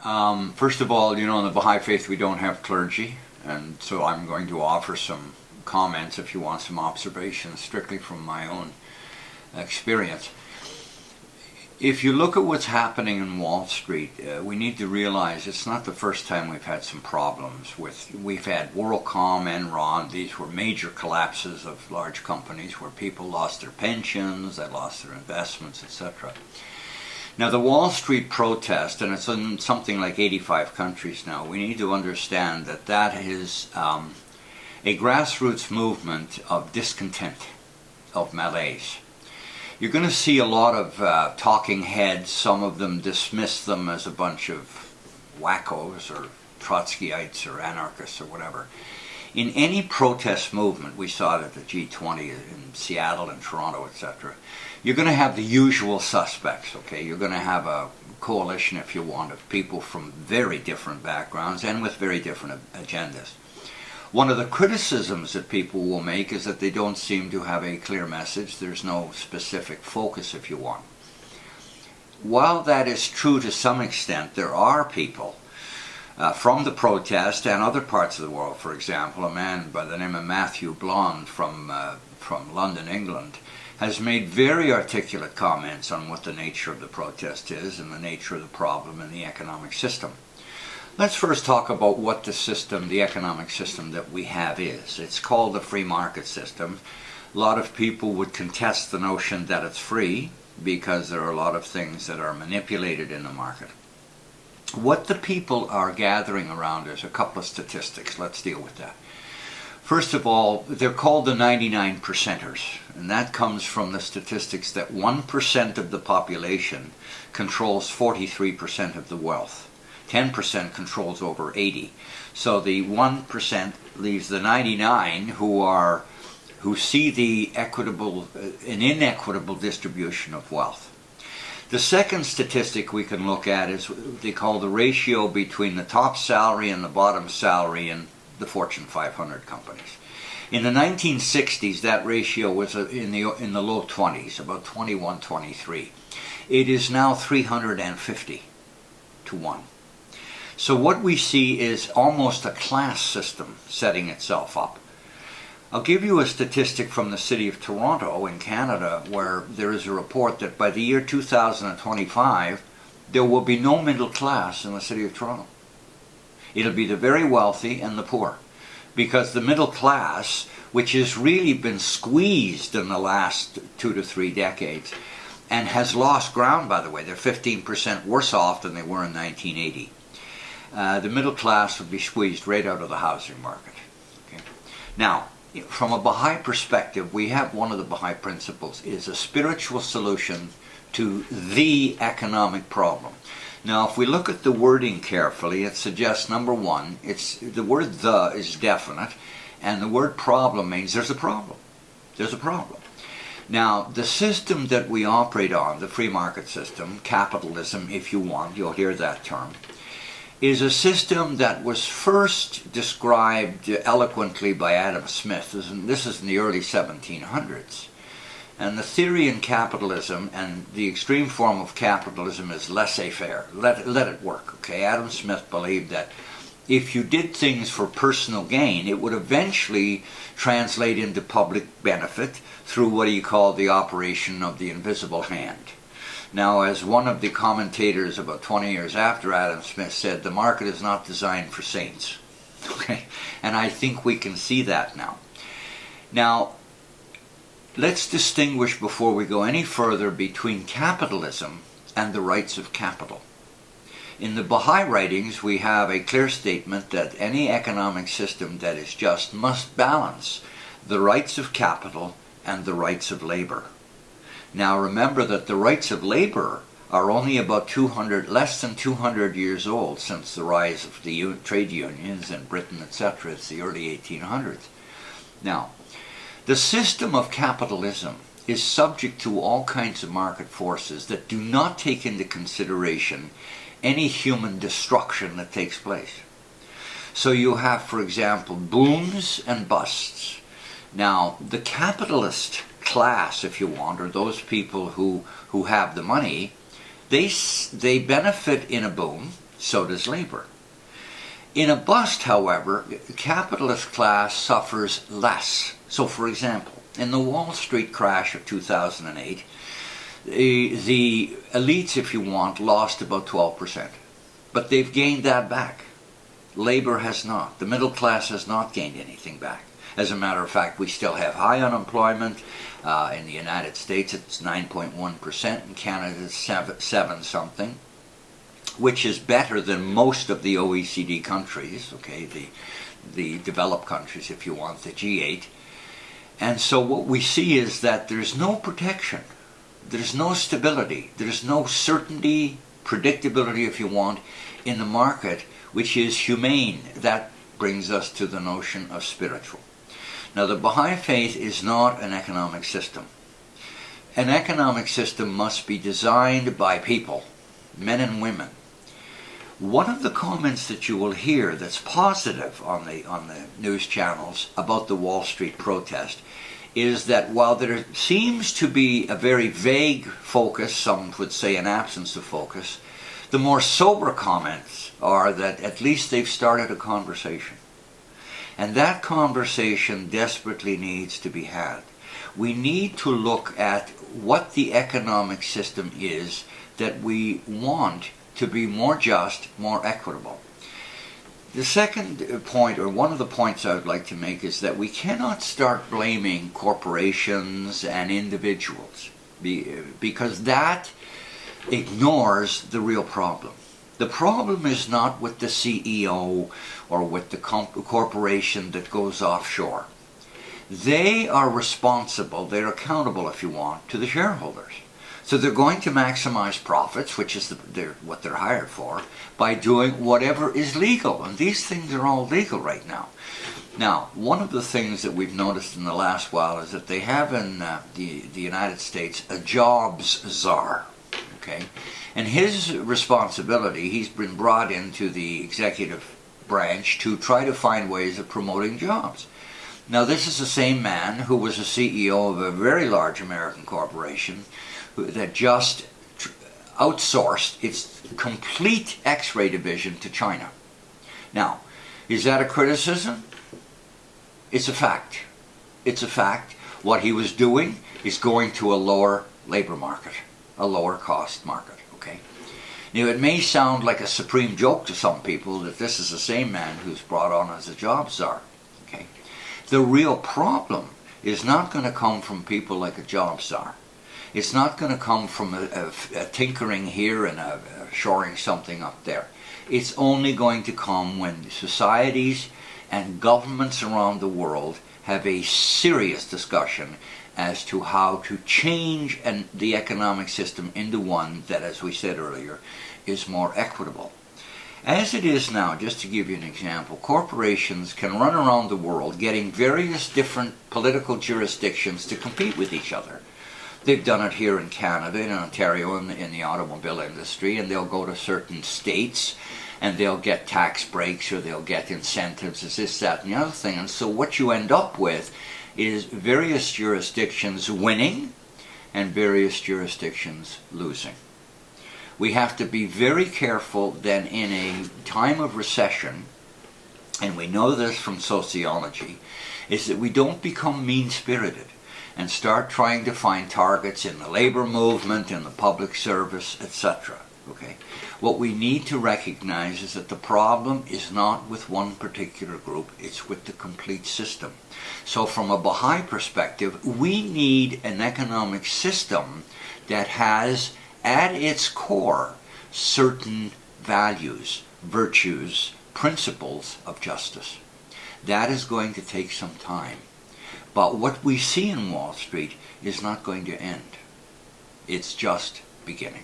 First of all, in the Baha'i Faith we don't have clergy, and so I'm going to offer some comments, if you want, some observations strictly from my own experience. If you look at what's happening in Wall Street, we need to realize it's not the first time we've had some problems we've had WorldCom, Enron. These were major collapses of large companies where people lost their pensions, they lost their investments, etc. Now the Wall Street protest, and it's in something like 85 countries now, we need to understand that that is a grassroots movement of discontent, of malaise. You're going to see a lot of talking heads. Some of them dismiss them as a bunch of wackos or Trotskyites or anarchists or whatever. In any protest movement, we saw it at the G20 in Seattle and Toronto, etc., you're going to have the usual suspects, okay? You're going to have a coalition, if you want, of people from very different backgrounds and with very different agendas. One of the criticisms that people will make is that they don't seem to have a clear message. There's no specific focus, if you want. While that is true to some extent, there are people from the protest and other parts of the world. For example, a man by the name of Matthew Blond from London, England, has made very articulate comments on what the nature of the protest is and the nature of the problem in the economic system. Let's first talk about what the system, the economic system that we have is. It's called the free market system. A lot of people would contest the notion that it's free because there are a lot of things that are manipulated in the market. What the people are gathering around is a couple of statistics. Let's deal with that. First of all, they're called the 99 percenters, and that comes from the statistics that 1% of the population controls 43% of the wealth. 10% controls over 80. So the 1% leaves the 99 who see the an inequitable distribution of wealth. The second statistic we can look at is what they call the ratio between the top salary and the bottom salary in the Fortune 500 companies. In the 1960s, that ratio was in the low 20s, about 21, 23. It is now 350 to 1. So what we see is almost a class system setting itself up. I'll give you a statistic from the city of Toronto in Canada, where there is a report that by the year 2025, there will be no middle class in the city of Toronto. It'll be the very wealthy and the poor, because the middle class, which has really been squeezed in the last 2 to 3 decades, and has lost ground, by the way, they're 15% worse off than they were in 1980. The middle class would be squeezed right out of the housing market. Okay? Now, from a Baha'i perspective, we have one of the Baha'i principles is a spiritual solution to the economic problem. Now, if we look at the wording carefully, it suggests, number one, the word "the" is definite, and the word "problem" means there's a problem. There's a problem. Now, the system that we operate on, the free market system, capitalism, if you want, you'll hear that term, is a system that was first described eloquently by Adam Smith. This is in the early 1700s. And the theory in capitalism, and the extreme form of capitalism, is laissez-faire. Let it work, okay? Adam Smith believed that if you did things for personal gain, it would eventually translate into public benefit through what he called the operation of the invisible hand. Now, as one of the commentators about 20 years after Adam Smith said, the market is not designed for saints. Okay? And I think we can see that now. Now, let's distinguish before we go any further between capitalism and the rights of capital. In the Baha'i writings, we have a clear statement that any economic system that is just must balance the rights of capital and the rights of labor. Now remember that the rights of labor are only about less than 200 years old since the rise of the trade unions in Britain, etc. It's the early 1800s. Now, the system of capitalism is subject to all kinds of market forces that do not take into consideration any human destruction that takes place. So you have, for example, booms and busts. Now, the capitalist class, if you want, or those people who have the money, they benefit in a boom So does labor. In a bust, however, the capitalist class suffers less. So, for example, in the Wall Street crash of 2008, the elites, if you want, lost about 12%. But they've gained that back. Labor has not. The middle class has not gained anything back. As a matter of fact, we still have high unemployment. In the United States, it's 9.1%. In Canada, it's 7 something, which is better than most of the OECD countries, okay, the developed countries, if you want, the G8. And so what we see is that there's no protection. There's no stability. There's no certainty, predictability, if you want, in the market, which is humane. That brings us to the notion of spiritual. Now, the Baha'i Faith is not an economic system. An economic system must be designed by people, men and women. One of the comments that you will hear that's positive on the news channels about the Wall Street protest is that while there seems to be a very vague focus, some would say an absence of focus, the more sober comments are that at least they've started a conversation. And that conversation desperately needs to be had. We need to look at what the economic system is that we want to be more just, more equitable. The second point, or one of the points I would like to make, is that we cannot start blaming corporations and individuals because that ignores the real problem. The problem is not with the CEO or with the corporation that goes offshore. They are responsible, they're accountable, if you want, to the shareholders. So they're going to maximize profits, which is what they're hired for, by doing whatever is legal. And these things are all legal right now. Now, one of the things that we've noticed in the last while is that they have in the United States a jobs czar. Okay? And his responsibility, he's been brought into the executive branch to try to find ways of promoting jobs. Now, this is the same man who was a CEO of a very large American corporation that just outsourced its complete X-ray division to China. Now, is that a criticism? It's a fact. It's a fact. What he was doing is going to a lower labor market, a lower cost market, okay? Now, it may sound like a supreme joke to some people that this is the same man who's brought on as a job czar, okay? The real problem is not going to come from people like a job czar. It's not going to come from a tinkering here and a shoring something up there. It's only going to come when societies and governments around the world have a serious discussion as to how to change the economic system into one that, as we said earlier, is more equitable. As it is now, just to give you an example, corporations can run around the world getting various different political jurisdictions to compete with each other. They've done it here in Canada, in Ontario, in the automobile industry, and they'll go to certain states and they'll get tax breaks or they'll get incentives, as this, that, and the other thing. And so what you end up with is various jurisdictions winning and various jurisdictions losing. We have to be very careful then in a time of recession, and we know this from sociology, is that we don't become mean-spirited and start trying to find targets in the labor movement, in the public service, etc. Okay? What we need to recognize is that the problem is not with one particular group, it's with the complete system. So from a Baha'i perspective, we need an economic system that has at its core certain values, virtues, principles of justice. That is going to take some time. But what we see in Wall Street is not going to end. It's just beginning.